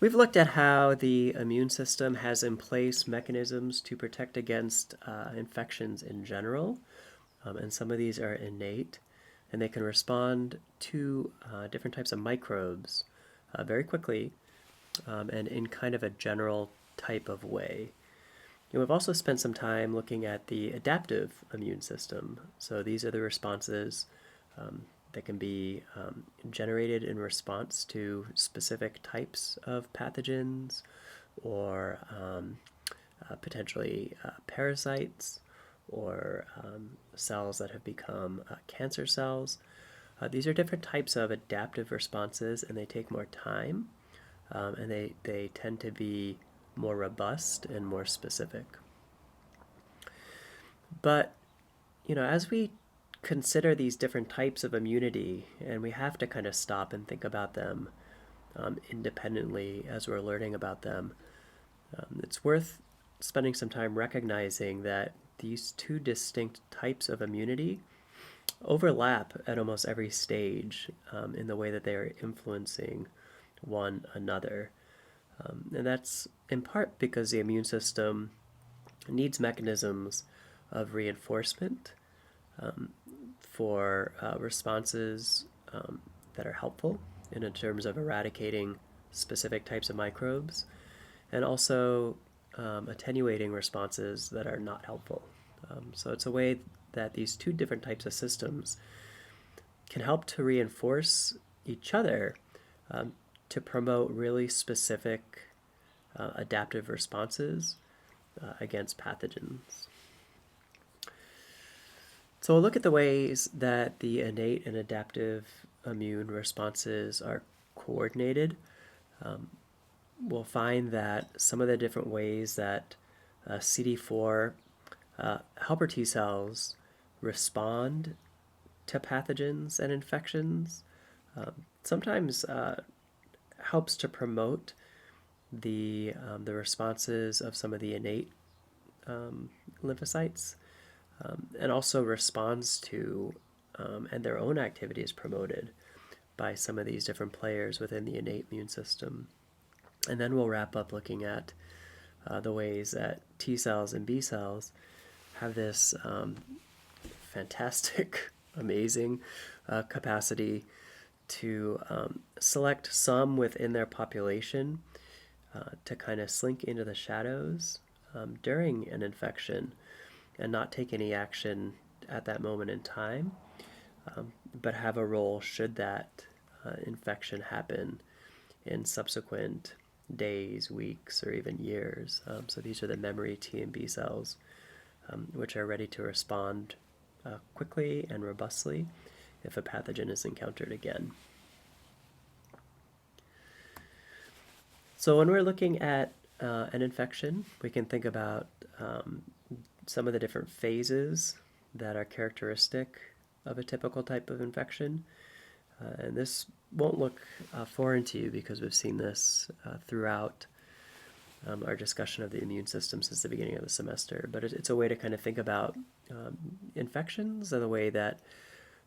We've looked at how the immune system has in place mechanisms to protect against infections in general, and some of these are innate, and they can respond to different types of microbes very quickly and in kind of a general type of way. And we've also spent some time looking at the adaptive immune system. So these are the responses um, that can be generated in response to specific types of pathogens or potentially parasites or cells that have become cancer cells. These are different types of adaptive responses, and they take more time, and they tend to be more robust and more specific. But, as we consider these different types of immunity, and we have to kind of stop and think about them independently as we're learning about them, it's worth spending some time recognizing that these two distinct types of immunity overlap at almost every stage in the way that they are influencing one another. And that's in part because the immune system needs mechanisms of reinforcement um, for responses that are helpful in terms of eradicating specific types of microbes and also attenuating responses that are not helpful. So it's a way that these two different types of systems can help to reinforce each other um, to promote really specific adaptive responses against pathogens. So we'll look at the ways that the innate and adaptive immune responses are coordinated. Um, we'll find that some of the different ways that CD4 helper T cells respond to pathogens and infections sometimes helps to promote the responses of some of the innate lymphocytes and also responds to and their own activity is promoted by some of these different players within the innate immune system. And then we'll wrap up looking at the ways that T cells and B cells have this fantastic, amazing capacity to select some within their population to kind of slink into the shadows during an infection and not take any action at that moment in time, but have a role should that infection happen in subsequent days, weeks, or even years. So these are the memory T and B cells, which are ready to respond quickly and robustly if a pathogen is encountered again. So when we're looking at an infection, we can think about some of the different phases that are characteristic of a typical type of infection. And this won't look foreign to you because we've seen this throughout our discussion of the immune system since the beginning of the semester. But it's a way to kind of think about infections and the way that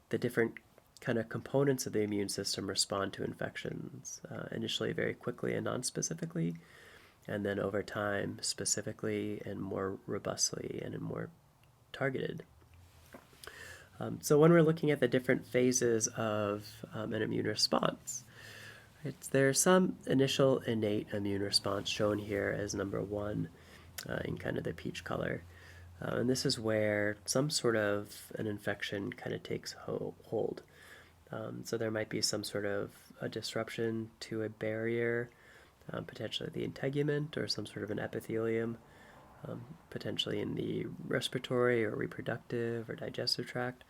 the different kind of components of the immune system respond to infections, initially very quickly and non-specifically, and then over time specifically and more robustly and more targeted. So when we're looking at the different phases of an immune response, there's some initial innate immune response shown here as number one in kind of the peach color. And this is where some sort of an infection kind of takes hold. So there might be some sort of a disruption to a barrier, potentially the integument or some sort of an epithelium, potentially in the respiratory or reproductive or digestive tract,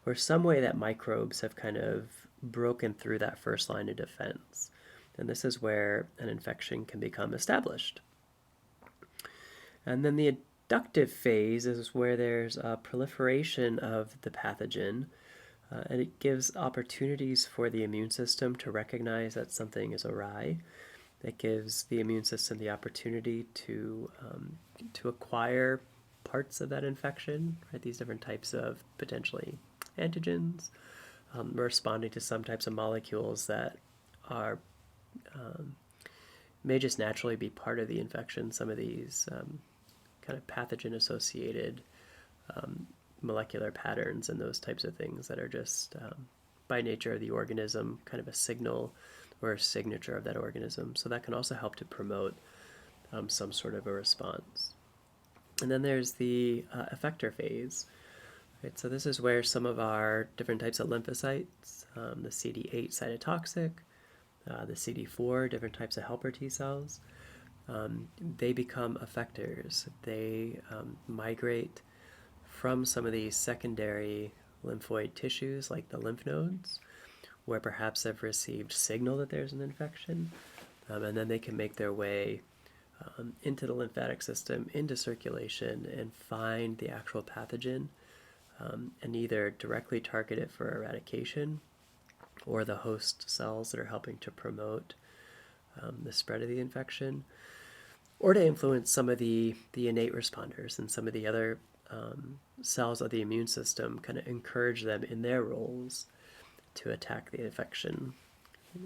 or some way that microbes have kind of broken through that first line of defense. And this is where an infection can become established. And then the adductive phase is where there's a proliferation of the pathogen, and it gives opportunities for the immune system to recognize that something is awry. It gives the immune system the opportunity to acquire parts of that infection, right? These different types of potentially antigens, responding to some types of molecules that are may just naturally be part of the infection, some of these kind of pathogen-associated molecular patterns and those types of things that are just by nature of the organism kind of a signal or a signature of that organism. So that can also help to promote some sort of a response. And then there's the effector phase. Right, so this is where some of our different types of lymphocytes, the CD8 cytotoxic, the CD4, different types of helper T cells, they become effectors. They migrate from some of these secondary lymphoid tissues, like the lymph nodes, where perhaps they've received signal that there's an infection, and then they can make their way into the lymphatic system, into circulation, and find the actual pathogen, and either directly target it for eradication, or the host cells that are helping to promote the spread of the infection, or to influence some of the innate responders and some of the other cells of the immune system, kind of encourage them in their roles to attack the infection.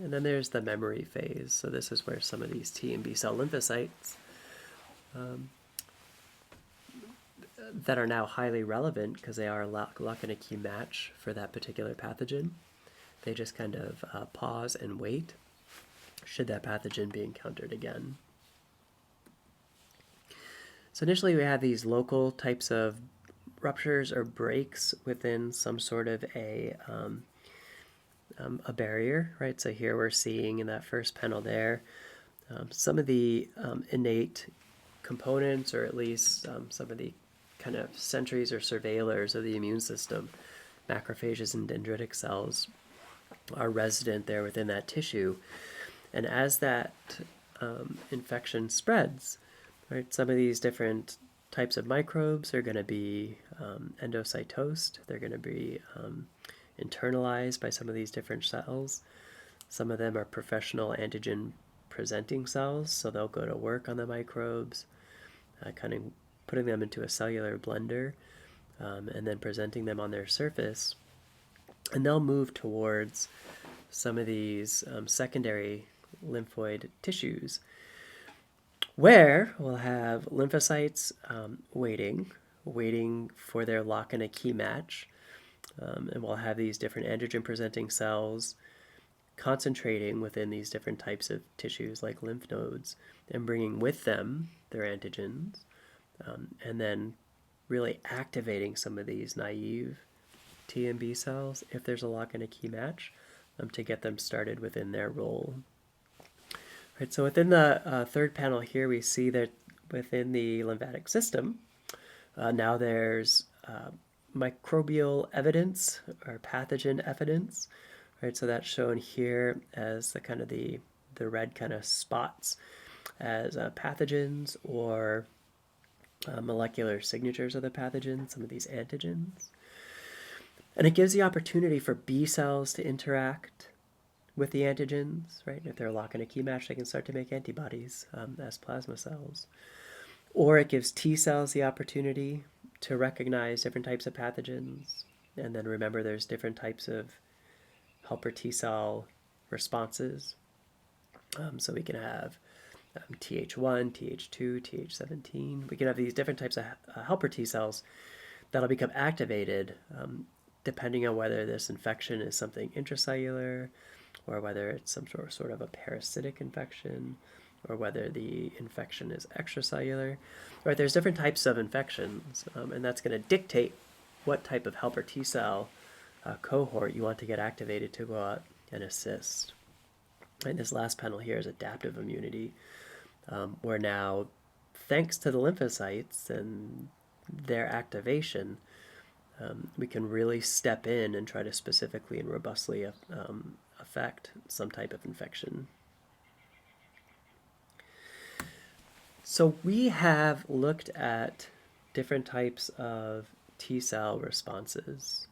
And then there's the memory phase. So this is where some of these T and B cell lymphocytes that are now highly relevant because they are a lock and a key match for that particular pathogen. They just kind of pause and wait should that pathogen be encountered again. So initially we have these local types of ruptures or breaks within some sort of a barrier, right? So here we're seeing in that first panel there some of the innate components, or at least some of the kind of sentries or surveillors of the immune system, macrophages and dendritic cells, are resident there within that tissue. And as that infection spreads, right, some of these different types of microbes are going to be endocytosed. They're going to be internalized by some of these different cells. Some of them are professional antigen presenting cells, so they'll go to work on the microbes, kind of putting them into a cellular blender, and then presenting them on their surface. And they'll move towards some of these secondary lymphoid tissues, where we'll have lymphocytes waiting for their lock and a key match, and we'll have these different antigen-presenting cells concentrating within these different types of tissues like lymph nodes and bringing with them their antigens, and then really activating some of these naive T and B cells, if there's a lock and a key match, to get them started within their role. Right, so within the third panel here, we see that within the lymphatic system, now there's microbial evidence or pathogen evidence. Right, so that's shown here as the kind of the red kind of spots as pathogens or molecular signatures of the pathogen, some of these antigens. And it gives the opportunity for B cells to interact with the antigens, right? If they're lock and a key match, they can start to make antibodies as plasma cells. Or it gives T cells the opportunity to recognize different types of pathogens. And then remember, there's different types of helper T cell responses. So we can have Th1, Th2, Th17. We can have these different types of helper T cells that'll become activated depending on whether this infection is something intracellular, or whether it's some sort of a parasitic infection, or whether the infection is extracellular. Right, there's different types of infections, and that's going to dictate what type of helper T cell cohort you want to get activated to go out and assist. And this last panel here is adaptive immunity, where now, thanks to the lymphocytes and their activation, we can really step in and try to specifically and robustly affect some type of infection. So we have looked at different types of T cell responses.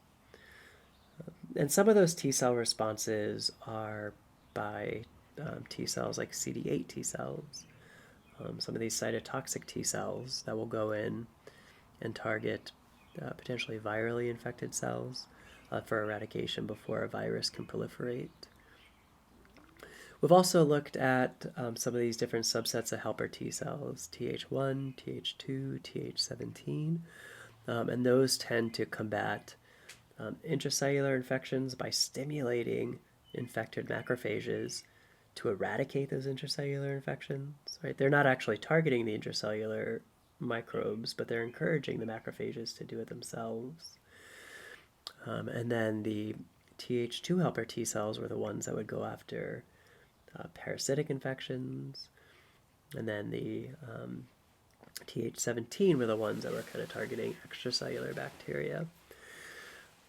And some of those T cell responses are by T cells like CD8 T cells, some of these cytotoxic T cells that will go in and target potentially virally infected cells for eradication before a virus can proliferate. We've also looked at some of these different subsets of helper T cells, Th1, Th2, Th17, and those tend to combat intracellular infections by stimulating infected macrophages to eradicate those intracellular infections. Right? They're not actually targeting the intracellular microbes, but they're encouraging the macrophages to do it themselves. And then the Th2 helper T cells were the ones that would go after parasitic infections, and then the Th17 were the ones that were kind of targeting extracellular bacteria.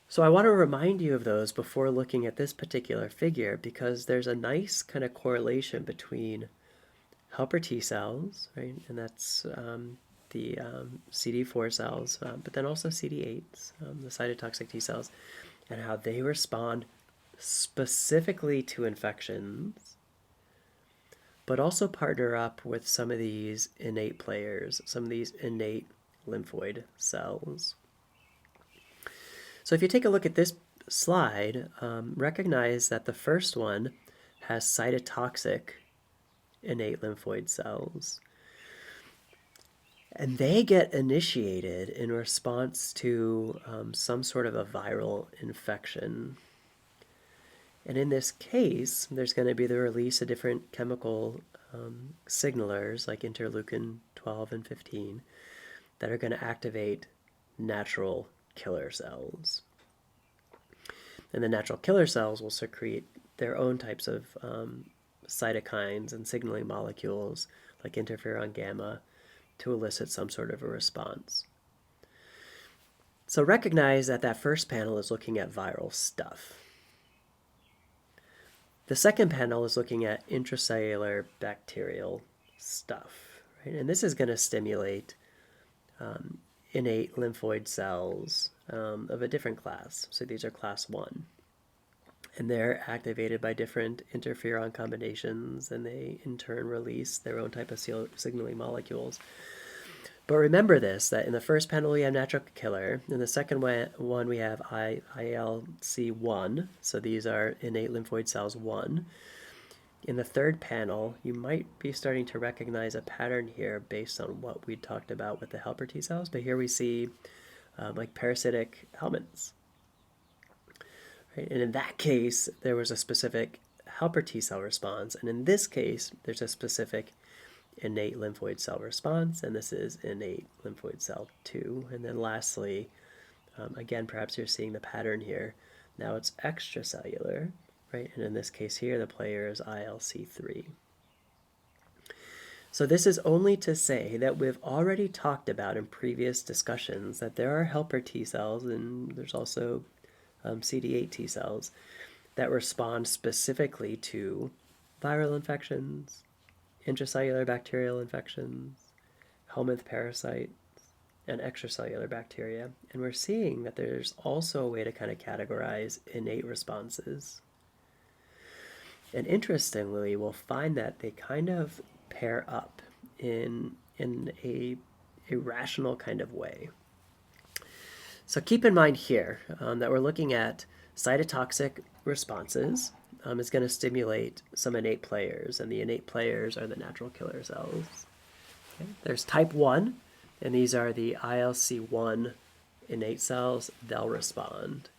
So I want to remind you of those before looking at this particular figure, because there's a nice kind of correlation between helper T cells, right, and that's the CD4 cells, but then also CD8s, the cytotoxic T cells, and how they respond specifically to infections, but also partner up with some of these innate players, some of these innate lymphoid cells. So if you take a look at this slide, recognize that the first one has cytotoxic innate lymphoid cells. And they get initiated in response to some sort of a viral infection. And in this case, there's going to be the release of different chemical signalers like interleukin 12 and 15 that are going to activate natural killer cells. And the natural killer cells will secrete their own types of cytokines and signaling molecules like interferon gamma to elicit some sort of a response. So recognize that that first panel is looking at viral stuff. The second panel is looking at intracellular bacterial stuff, right? And this is going to stimulate innate lymphoid cells of a different class. So these are class 1. And they're activated by different interferon combinations, and they in turn release their own type of signaling molecules. But remember this, that in the first panel we have natural killer. In the second one we have ILC1, so these are innate lymphoid cells 1. In the third panel, you might be starting to recognize a pattern here based on what we talked about with the helper T cells, but here we see like parasitic helminths. Right? And in that case, there was a specific helper T cell response, and in this case, there's a specific innate lymphoid cell response, and this is innate lymphoid cell 2. And then lastly, again, perhaps you're seeing the pattern here. Now it's extracellular, right? And in this case here, the player is ILC3. So this is only to say that we've already talked about in previous discussions that there are helper T cells, and there's also CD8 T cells that respond specifically to viral infections, intracellular bacterial infections, helminth parasites, and extracellular bacteria. And we're seeing that there's also a way to kind of categorize innate responses. And interestingly, we'll find that they kind of pair up in a rational kind of way. So keep in mind here that we're looking at cytotoxic responses is going to stimulate some innate players, and the innate players are the natural killer cells. Okay. There's type 1, and these are the ILC1 innate cells. They'll respond.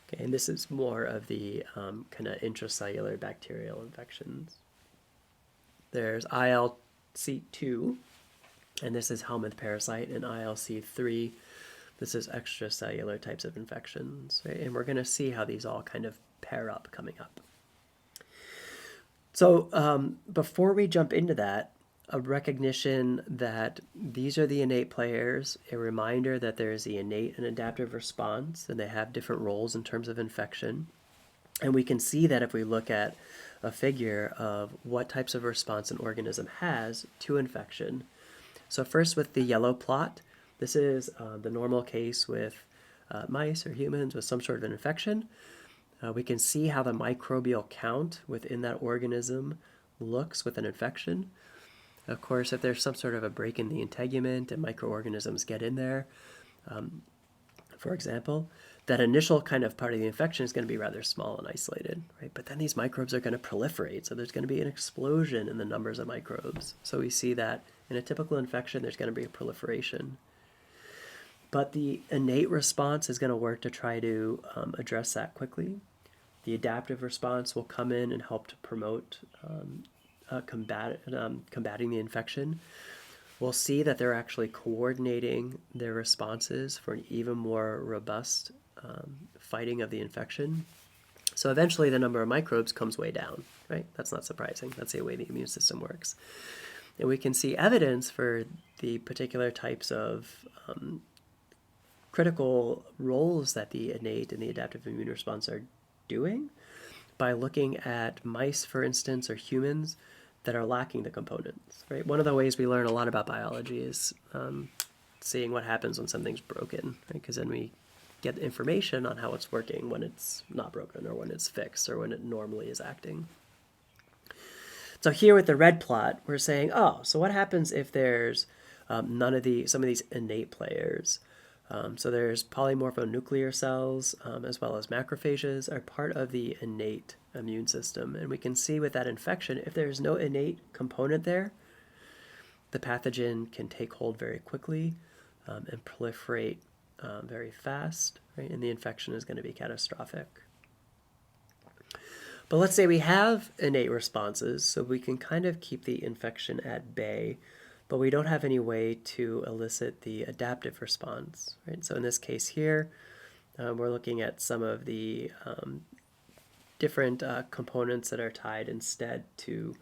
Okay, and this is more of the kind of intracellular bacterial infections. There's ILC2, and this is helminth parasite, and ILC3. This is extracellular types of infections, right? And we're going to see how these all kind of pair up coming up. So before we jump into that, a recognition that these are the innate players, a reminder that there is the innate and adaptive response, and they have different roles in terms of infection. And we can see that if we look at a figure of what types of response an organism has to infection. So first with the yellow plot, this is the normal case with mice or humans with some sort of an infection. We can see how the microbial count within that organism looks with an infection. Of course, if there's some sort of a break in the integument and microorganisms get in there, for example, that initial kind of part of the infection is going to be rather small and isolated, right? But then these microbes are going to proliferate. So there's going to be an explosion in the numbers of microbes. So we see that in a typical infection, there's going to be a proliferation. But the innate response is going to work to try to address that quickly. The adaptive response will come in and help to promote combating the infection. We'll see that they're actually coordinating their responses for an even more robust fighting of the infection. So eventually the number of microbes comes way down, right? That's not surprising. That's the way the immune system works. And we can see evidence for the particular types of critical roles that the innate and the adaptive immune response are doing by looking at mice, for instance, or humans that are lacking the components, right? One of the ways we learn a lot about biology is seeing what happens when something's broken, right? Because then we get information on how it's working when it's not broken or when it's fixed or when it normally is acting. So here with the red plot, we're saying, oh, so what happens if there's some of these innate players? So there's polymorphonuclear cells as well as macrophages are part of the innate immune system. And we can see with that infection, if there's no innate component there, the pathogen can take hold very quickly and proliferate very fast, right? And the infection is going to be catastrophic. But let's say we have innate responses, so we can kind of keep the infection at bay, but we don't have any way to elicit the adaptive response, right? So in this case here, we're looking at some of the different components that are tied instead to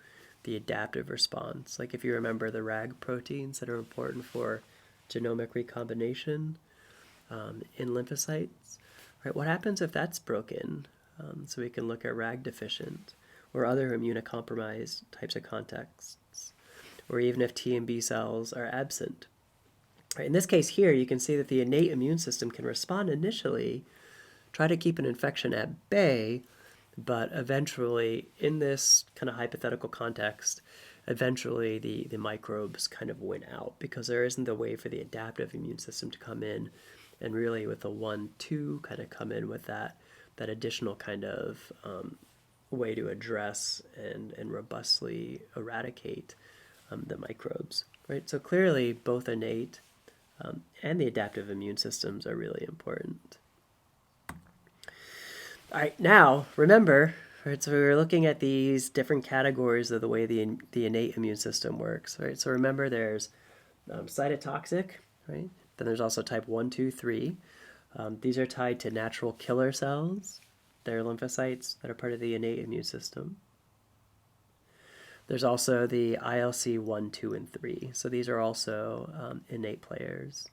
the adaptive response. Like if you remember the RAG proteins that are important for genomic recombination in lymphocytes, right? What happens if that's broken? So we can look at RAG deficient or other immunocompromised types of contexts, or even if T and B cells are absent. Right, in this case here, you can see that the innate immune system can respond initially, try to keep an infection at bay, but eventually, in this kind of hypothetical context, eventually the microbes kind of win out because there isn't a way for the adaptive immune system to come in and really with a 1-2 kind of come in with that additional kind of way to address and robustly eradicate the microbes, right? So clearly both innate and the adaptive immune systems are really important. All right, now remember, right, so we were looking at these different categories of the way the innate immune system works, right? So remember there's cytotoxic, right? Then there's also type 1, 2, 3. These are tied to natural killer cells. They're lymphocytes that are part of the innate immune system. There's also the ILC 1, 2, and 3. So these are also innate players.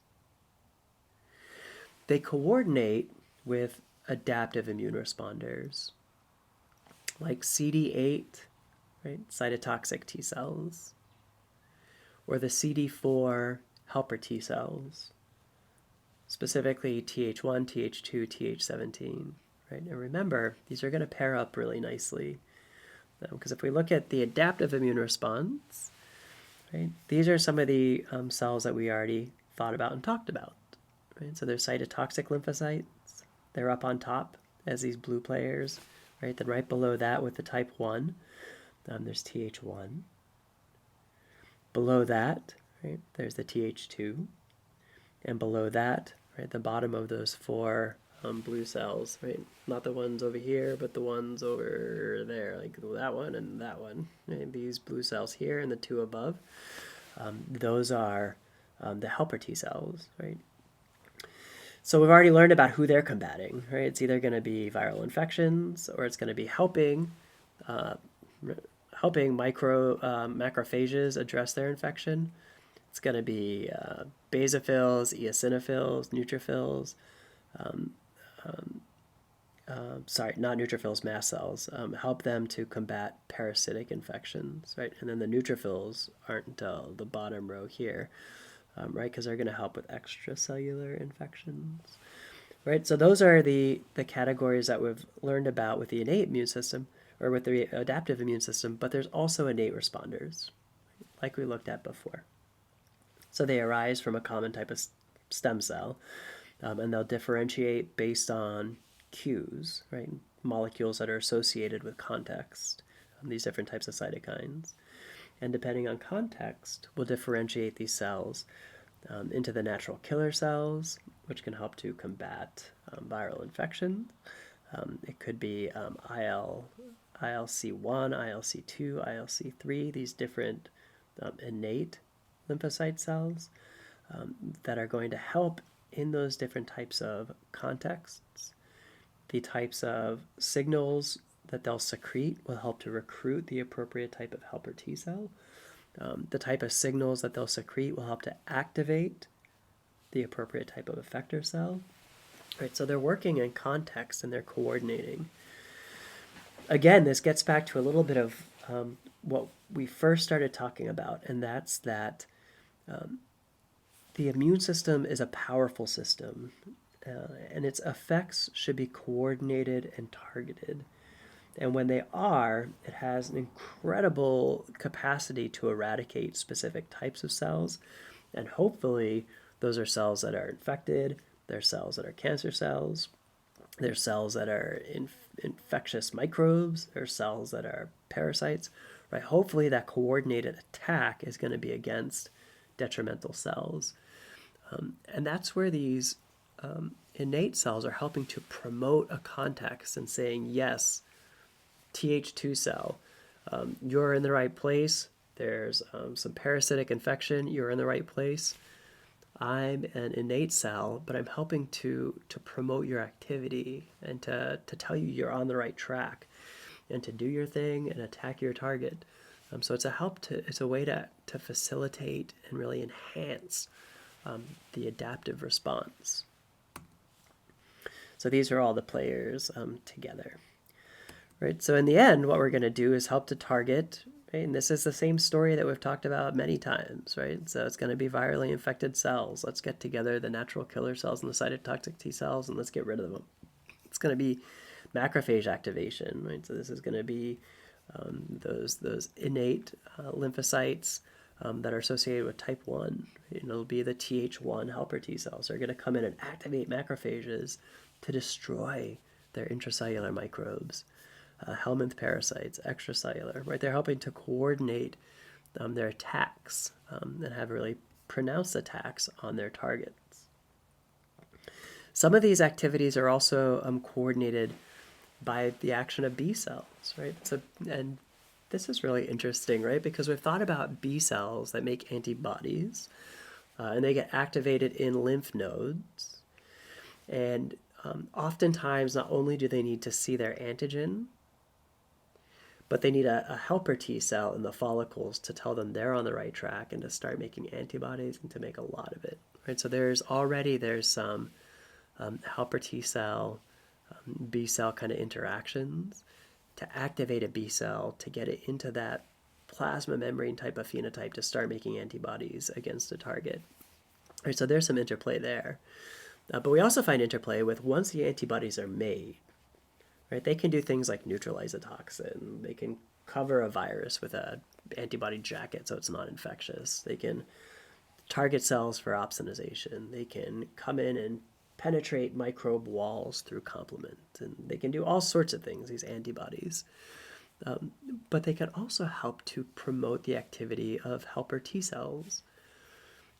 They coordinate with adaptive immune responders, like CD8, right, cytotoxic T cells, or the CD4 helper T cells, specifically Th1, Th2, Th17, right? And remember, these are going to pair up really nicely. Because if we look at the adaptive immune response, right, these are some of the cells that we already thought about and talked about. Right? So there's cytotoxic lymphocytes. They're up on top as these blue players. Right? Then right below that with the type 1, there's Th1. Below that, right, there's the Th2. And below that, right, the bottom of those 4 blue cells, right? Not the ones over here, but the ones over there, like that one and that one. Right? These blue cells here and the 2 above, those are the helper T cells, right? So we've already learned about who they're combating, right? It's either going to be viral infections or it's going to be helping macrophages address their infection. It's going to be basophils, eosinophils, neutrophils, not neutrophils, mast cells, help them to combat parasitic infections, right? And then the neutrophils aren't until the bottom row here, right? Because they're going to help with extracellular infections, right? So those are the categories that we've learned about with the innate immune system or with the adaptive immune system, but there's also innate responders, like we looked at before. So they arise from a common type of stem cell. and they'll differentiate based on cues, right? Molecules that are associated with context, these different types of cytokines. And depending on context, we'll differentiate these cells into the natural killer cells, which can help to combat viral infections. It could be ILC1, ILC2, ILC3, these different innate lymphocyte cells that are going to help in those different types of contexts. The types of signals that they'll secrete will help to recruit the appropriate type of helper T cell. The type of signals that they'll secrete will help to activate the appropriate type of effector cell. Right, so they're working in context and they're coordinating. Again, this gets back to a little bit of what we first started talking about, and that's that the immune system is a powerful system, and its effects should be coordinated and targeted. And when they are, it has an incredible capacity to eradicate specific types of cells. And hopefully, those are cells that are infected, they're cells that are cancer cells, they're cells that are infectious microbes, they're cells that are parasites. Right? Hopefully, that coordinated attack is going to be against detrimental cells. And that's where these innate cells are helping to promote a context and saying, yes, Th2 cell, you're in the right place. There's some parasitic infection. You're in the right place. I'm an innate cell, but I'm helping to promote your activity and to tell you you're on the right track and to do your thing and attack your target. So it's a way to facilitate and really enhance the adaptive response. So these are all the players together. Right, so in the end, what we're going to do is help to target, right? And this is the same story that we've talked about many times, right? So it's going to be virally infected cells. Let's get together the natural killer cells and the cytotoxic T cells, and let's get rid of them. It's going to be macrophage activation, right? So this is going to be those innate lymphocytes that are associated with type 1. Right? And it'll be the Th1 helper T cells. They're going to come in and activate macrophages to destroy their intracellular microbes. Helminth parasites, extracellular, right? They're helping to coordinate their attacks and have really pronounced attacks on their targets. Some of these activities are also coordinated by the action of B cells, right? So, and this is really interesting, right? Because we've thought about B cells that make antibodies, and they get activated in lymph nodes. And oftentimes, not only do they need to see their antigen, but they need a helper T cell in the follicles to tell them they're on the right track and to start making antibodies and to make a lot of it. Right? So there's some helper T cell, B cell kind of interactions to activate a B cell to get it into that plasma membrane type of phenotype to start making antibodies against a target. Right? So there's some interplay there. But we also find interplay with once the antibodies are made. Right? They can do things like neutralize a toxin. They can cover a virus with an antibody jacket so it's not infectious. They can target cells for opsonization. They can come in and penetrate microbe walls through complement. And they can do all sorts of things, these antibodies. But they can also help to promote the activity of helper T cells.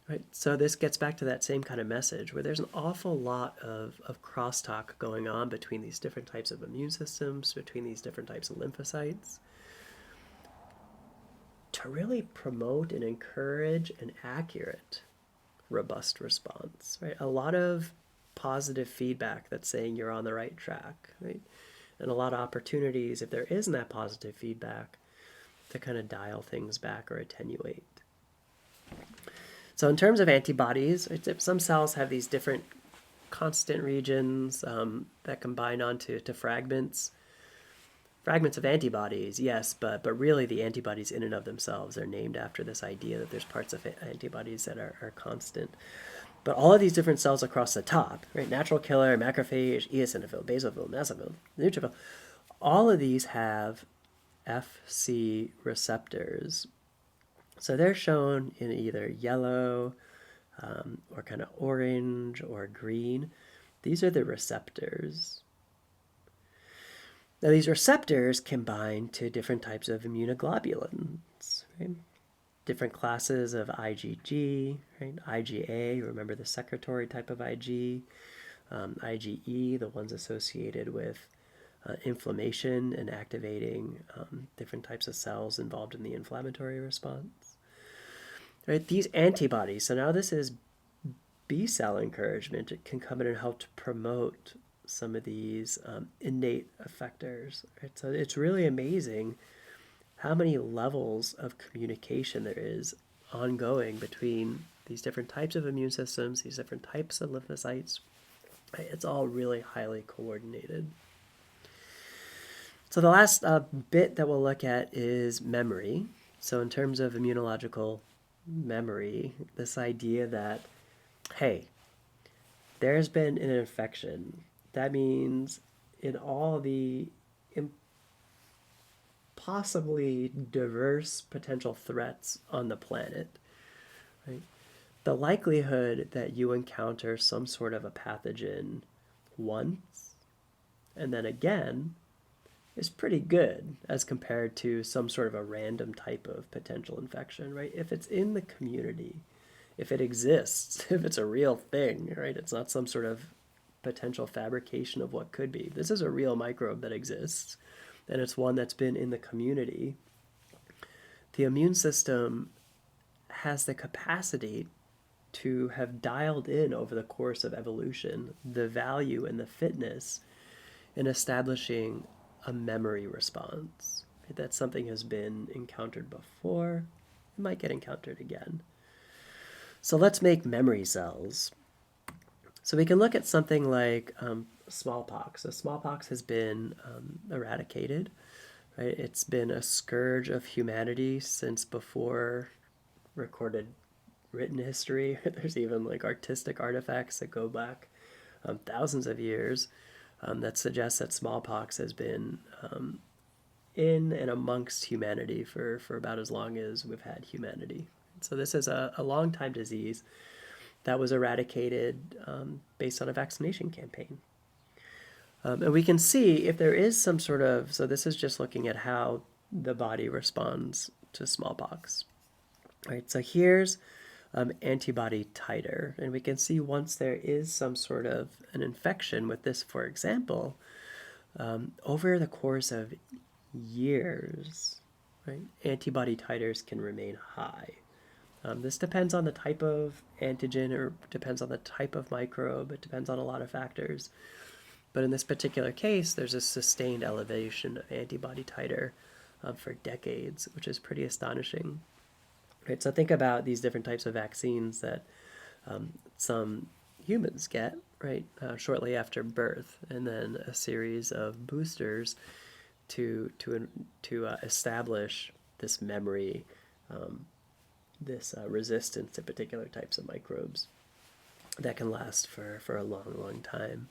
Right. So this gets back to that same kind of message where there's an awful lot of crosstalk going on between these different types of immune systems, between these different types of lymphocytes, to really promote and encourage an accurate, robust response. Right. A lot of positive feedback that's saying you're on the right track, right? And a lot of opportunities, if there isn't that positive feedback, to kind of dial things back or attenuate. So in terms of antibodies, some cells have these different constant regions that combine onto fragments. Fragments of antibodies, yes, but really the antibodies in and of themselves are named after this idea that there's parts of antibodies that are constant. But all of these different cells across the top, right, natural killer, macrophage, eosinophil, basophil, mesophyll, neutrophil, all of these have Fc receptors. So they're shown in either yellow, or kind of orange or green. These are the receptors. Now, these receptors can bind to different types of immunoglobulins, right? Different classes of IgG, right? IgA, remember the secretory type of Ig, IgE, the ones associated with inflammation and activating different types of cells involved in the inflammatory response. Right? These antibodies, so now this is B cell encouragement. It can come in and help to promote some of these innate effectors. Right? So it's really amazing how many levels of communication there is ongoing between these different types of immune systems, these different types of lymphocytes. Right? It's all really highly coordinated. So the last bit that we'll look at is memory. So in terms of immunological memory, this idea that, hey, there's been an infection. That means in all the possibly diverse potential threats on the planet, right? The likelihood that you encounter some sort of a pathogen once and then again is pretty good as compared to some sort of a random type of potential infection, right? If it's in the community, if it exists, if it's a real thing, right? It's not some sort of potential fabrication of what could be. This is a real microbe that exists, and it's one that's been in the community. The immune system has the capacity to have dialed in over the course of evolution the value and the fitness in establishing a memory response. That something has been encountered before, it might get encountered again. So let's make memory cells. So we can look at something like smallpox. So smallpox has been eradicated. Right? It's been a scourge of humanity since before recorded written history. There's even like artistic artifacts that go back thousands of years that suggest that smallpox has been in and amongst humanity for about as long as we've had humanity. So this is a long time disease that was eradicated based on a vaccination campaign. And we can see if there is some sort of, so this is just looking at how the body responds to smallpox. All right, so here's antibody titer. And we can see once there is some sort of an infection with this, for example, over the course of years, right, antibody titers can remain high. This depends on the type of antigen or depends on the type of microbe. It depends on a lot of factors. But in this particular case, there's a sustained elevation of antibody titer for decades, which is pretty astonishing. Right, so think about these different types of vaccines that some humans get, right, shortly after birth, and then a series of boosters to establish this memory, this resistance to particular types of microbes that can last for a long, long time.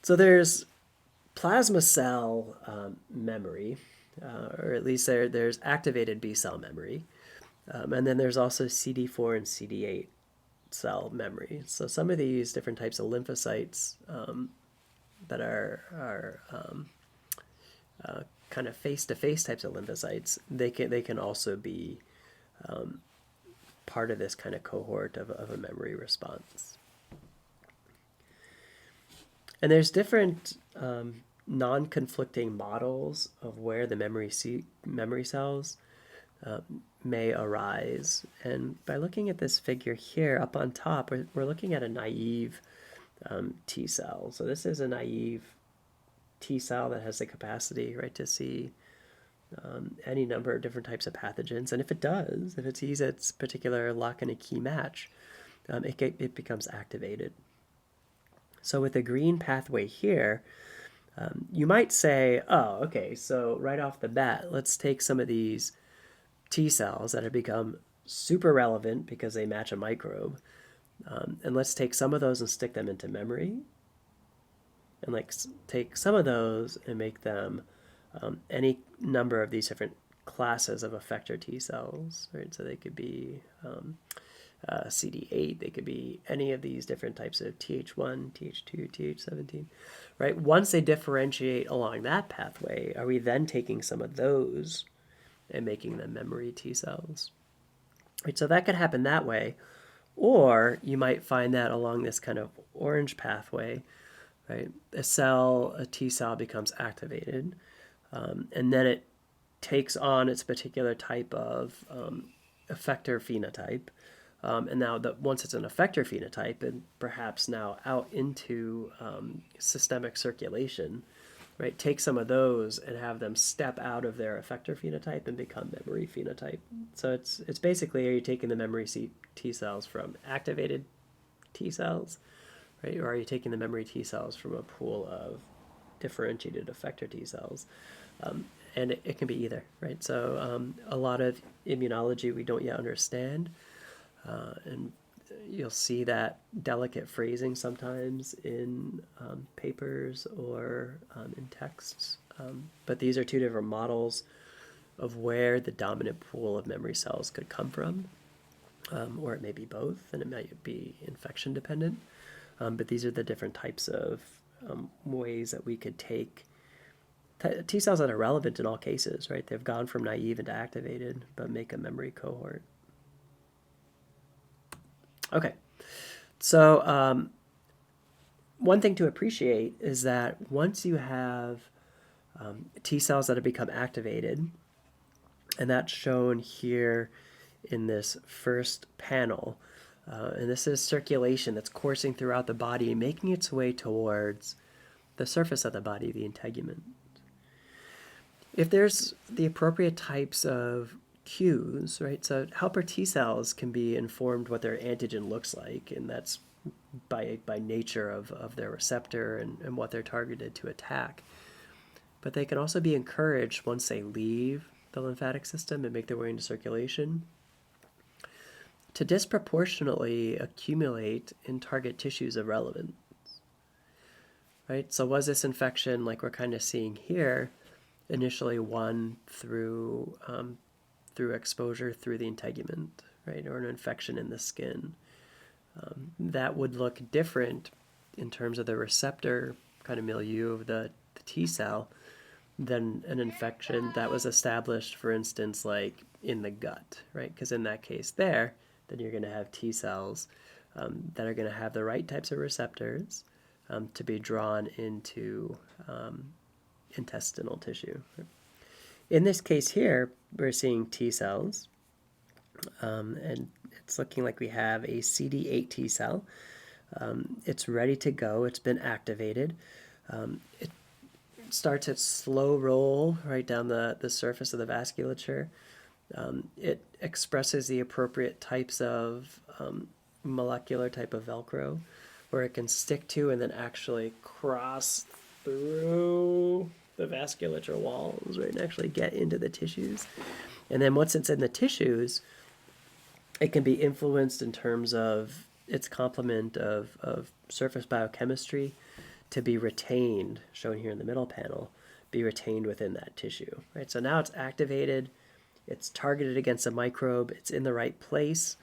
So there's plasma cell memory, or at least there's activated B cell memory. And then there's also CD4 and CD8 cell memory. So some of these different types of lymphocytes that are kind of face-to-face types of lymphocytes, they can also be part of this kind of cohort of a memory response. And there's different non-conflicting models of where the memory cells may arise. And by looking at this figure here up on top, we're looking at a naive T cell. So this is a naive T cell that has the capacity, right, to see any number of different types of pathogens. And if it sees its particular lock and a key match, it becomes activated. So with the green pathway here, you might say, oh, okay, so right off the bat, let's take some of these T cells that have become super relevant because they match a microbe, and let's take some of those and stick them into memory, and like take some of those and make them any number of these different classes of effector T cells, right? So they could be CD8. They could be any of these different types of Th1, Th2, Th17, right? Once they differentiate along that pathway, are we then taking some of those and making them memory T cells? Right, so that could happen that way, or you might find that along this kind of orange pathway, right? A T cell becomes activated, and then it takes on its particular type of effector phenotype. And now once it's an effector phenotype and perhaps now out into systemic circulation, right, take some of those and have them step out of their effector phenotype and become memory phenotype. So it's basically, are you taking the memory T cells from activated T cells, right, or are you taking the memory T cells from a pool of differentiated effector T cells? And it can be either, right? So a lot of immunology we don't yet understand, and you'll see that delicate phrasing sometimes in papers or in texts. But these are two different models of where the dominant pool of memory cells could come from, or it may be both, and it might be infection dependent. But these are the different types of ways that we could take T cells that are relevant in all cases, right? They've gone from naive into activated, but make a memory cohort. Okay, so one thing to appreciate is that once you have T cells that have become activated, and that's shown here in this first panel, and this is circulation that's coursing throughout the body, making its way towards the surface of the body, the integument. If there's the appropriate types of cues, right? So helper T cells can be informed what their antigen looks like, and that's by nature of their receptor and what they're targeted to attack. But they can also be encouraged once they leave the lymphatic system and make their way into circulation to disproportionately accumulate in target tissues of relevance, right? So was this infection, like we're kind of seeing here, initially one through exposure through the integument, right, or an infection in the skin? That would look different in terms of the receptor kind of milieu of the T cell than an infection that was established, for instance, like in the gut, right? Because in that case then you're going to have T cells that are going to have the right types of receptors to be drawn into intestinal tissue. In this case here, we're seeing T cells, and it's looking like we have a CD8 T cell. It's ready to go. It's been activated. It starts its slow roll right down the surface of the vasculature. It expresses the appropriate types of molecular type of Velcro, where it can stick to and then actually cross through the vasculature walls, right, and actually get into the tissues. And then once it's in the tissues, it can be influenced in terms of its complement of surface biochemistry to be retained, shown here in the middle panel, be retained within that tissue, right? So now it's activated, it's targeted against a microbe, it's in the right place.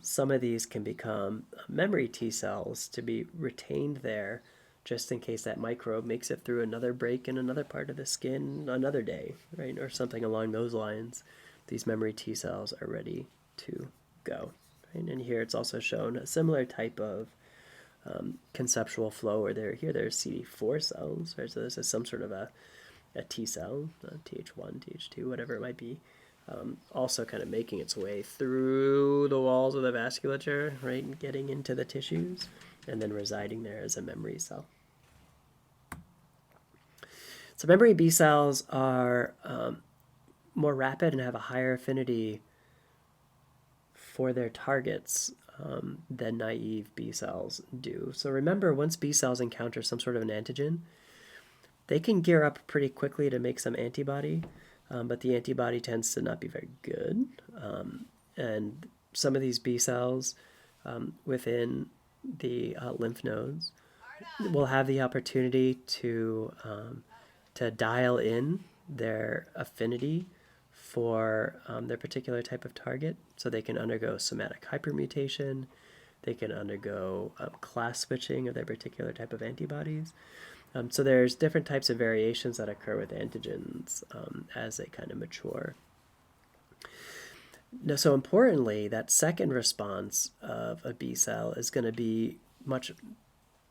Some of these can become memory T cells to be retained there just in case that microbe makes it through another break in another part of the skin another day, right? Or something along those lines. These memory T cells are ready to go. Right? And here it's also shown a similar type of conceptual flow where there's CD4 cells, right? So this is some sort of a T cell, Th1, Th2, whatever it might be, also kind of making its way through the walls of the vasculature, right, and getting into the tissues, and then residing there as a memory cell. So memory B cells are more rapid and have a higher affinity for their targets than naive B cells do. So remember, once B cells encounter some sort of an antigen, they can gear up pretty quickly to make some antibody, but the antibody tends to not be very good. And some of these B cells within the lymph nodes will have the opportunity to dial in their affinity for their particular type of target. So they can undergo somatic hypermutation, they can undergo class switching of their particular type of antibodies. So there's different types of variations that occur with antigens as they kind of mature. Now, so importantly, that second response of a B cell is going to be much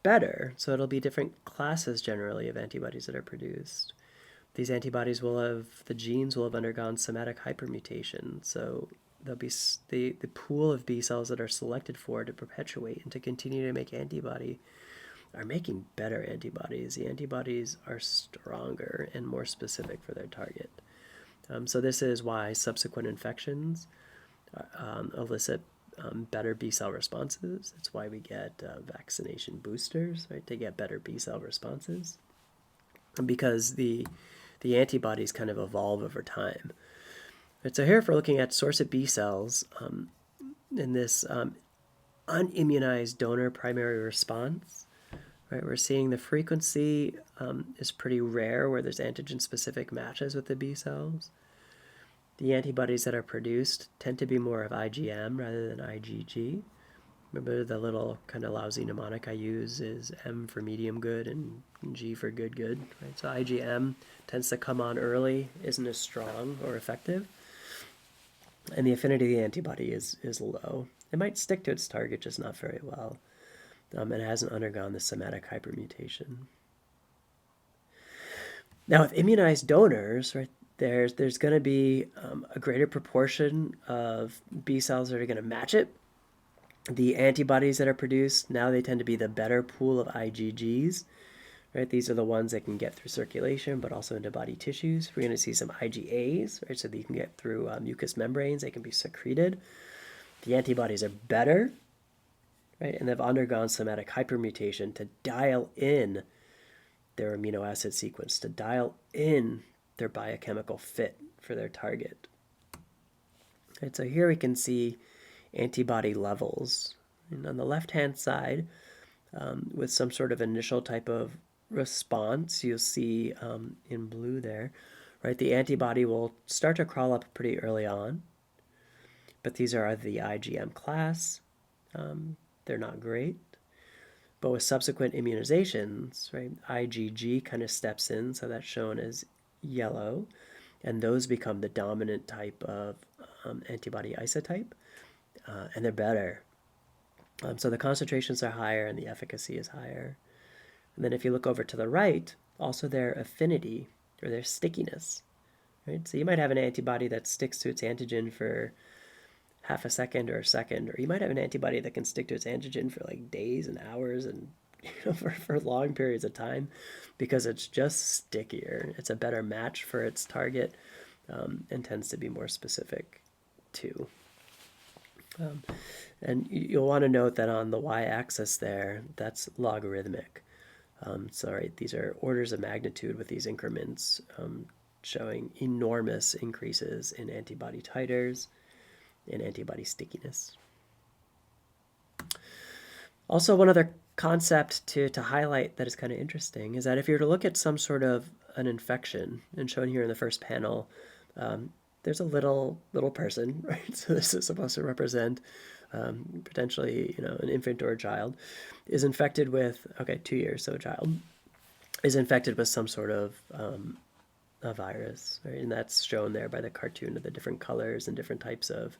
better. So it'll be different classes generally of antibodies that are produced. These antibodies will have, the genes will have undergone somatic hypermutation. So there'll be the pool of B cells that are selected for to perpetuate and to continue to make antibody are making better antibodies. The antibodies are stronger and more specific for their target. So this is why subsequent infections elicit better B cell responses. It's why we get vaccination boosters, right, to get better B cell responses, because the antibodies kind of evolve over time. Right, so here, if we're looking at source of B cells in this unimmunized donor primary response, right, we're seeing the frequency is pretty rare where there's antigen-specific matches with the B cells. The antibodies that are produced tend to be more of IgM rather than IgG. Remember the little kind of lousy mnemonic I use is M for medium good and G for good good. Right? So IgM tends to come on early, isn't as strong or effective, and the affinity of the antibody is low. It might stick to its target, just not very well, and it hasn't undergone the somatic hypermutation. Now, with immunized donors, right, there's going to be a greater proportion of B cells that are going to match it. The antibodies that are produced, now they tend to be the better pool of IgGs. Right? These are the ones that can get through circulation, but also into body tissues. We're going to see some IgAs, right? So that you can get through mucous membranes. They can be secreted. The antibodies are better, right? And they've undergone somatic hypermutation to dial in their amino acid sequence, to dial in their biochemical fit for their target. Right, so here we can see antibody levels. And on the left-hand side, with some sort of initial type of response, you'll see in blue there, right, the antibody will start to crawl up pretty early on. But these are the IgM class. They're not great. But with subsequent immunizations, right, IgG kind of steps in, so that's shown as yellow, and those become the dominant type of antibody isotype, and they're better. So the concentrations are higher and the efficacy is higher. And then if you look over to the right, also their affinity or their stickiness, right? So you might have an antibody that sticks to its antigen for half a second or a second, or you might have an antibody that can stick to its antigen for like days and hours and for long periods of time, because it's just stickier. It's a better match for its target and tends to be more specific too. And you'll want to note that on the y-axis there, that's logarithmic. So right, these are orders of magnitude with these increments showing enormous increases in antibody titers and antibody stickiness. Also, one other concept to highlight that is kind of interesting is that if you were to look at some sort of an infection, and shown here in the first panel, there's a little person, right? So this is supposed to represent potentially, an infant or a child is infected with, 2 years, so a child is infected with some sort of a virus, right? And that's shown there by the cartoon of the different colors and different types of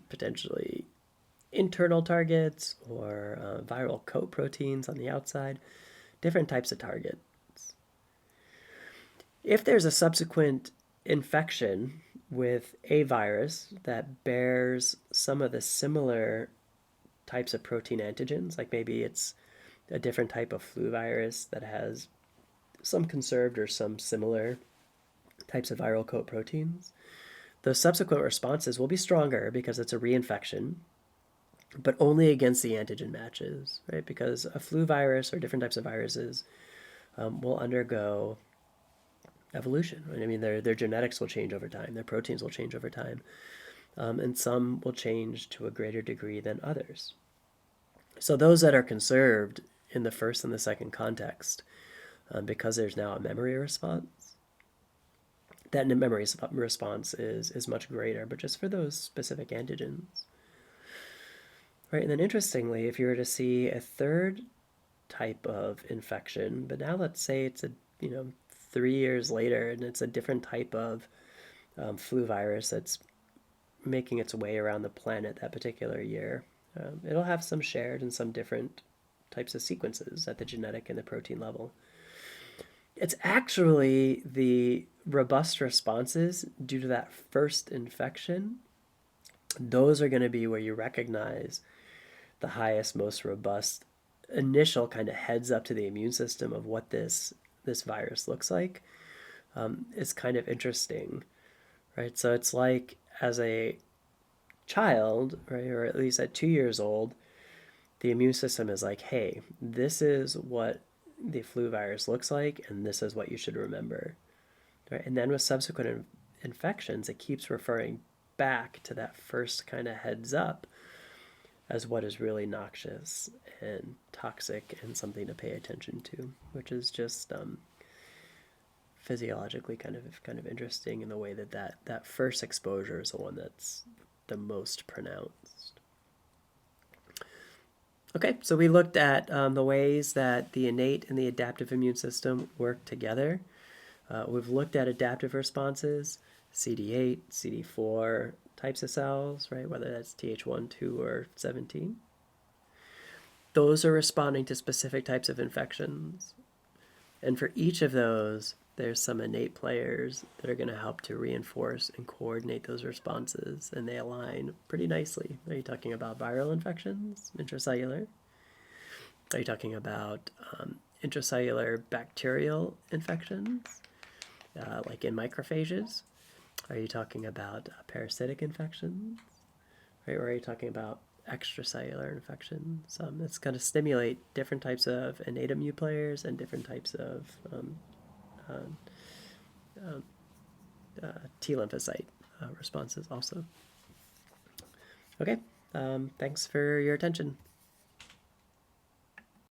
potentially internal targets or viral coat proteins on the outside, different types of targets. If there's a subsequent infection with a virus that bears some of the similar types of protein antigens, like maybe it's a different type of flu virus that has some conserved or some similar types of viral coat proteins, the subsequent responses will be stronger because it's a reinfection, but only against the antigen matches, right? Because a flu virus or different types of viruses will undergo evolution, right? I mean, their genetics will change over time, their proteins will change over time, and some will change to a greater degree than others. So those that are conserved in the first and the second context, because there's now a memory response, that memory response is much greater, but just for those specific antigens. Right, and then interestingly, if you were to see a third type of infection, but now let's say it's 3 years later and it's a different type of flu virus that's making its way around the planet that particular year, it'll have some shared and some different types of sequences at the genetic and the protein level. It's actually the robust responses due to that first infection. Those are going to be where you recognize the highest, most robust initial kind of heads up to the immune system of what this virus looks like. Is kind of interesting, right? So it's like as a child, right, or at least at 2 years old, the immune system is like, hey, this is what the flu virus looks like, and this is what you should remember, right? And then with subsequent infections, it keeps referring back to that first kind of heads up as what is really noxious and toxic and something to pay attention to, which is just physiologically kind of interesting in the way that first exposure is the one that's the most pronounced. Okay, so we looked at the ways that the innate and the adaptive immune system work together. We've looked at adaptive responses, CD8, CD4 types of cells, right? Whether that's Th1, 2, or 17. Those are responding to specific types of infections. And for each of those, there's some innate players that are going to help to reinforce and coordinate those responses, and they align pretty nicely. Are you talking about viral infections, intracellular? Are you talking about intracellular bacterial infections, like in macrophages? Are you talking about parasitic infections? Right? Or are you talking about extracellular infections? It's going to stimulate different types of innate immune players and different types of T lymphocyte responses also. Okay, thanks for your attention.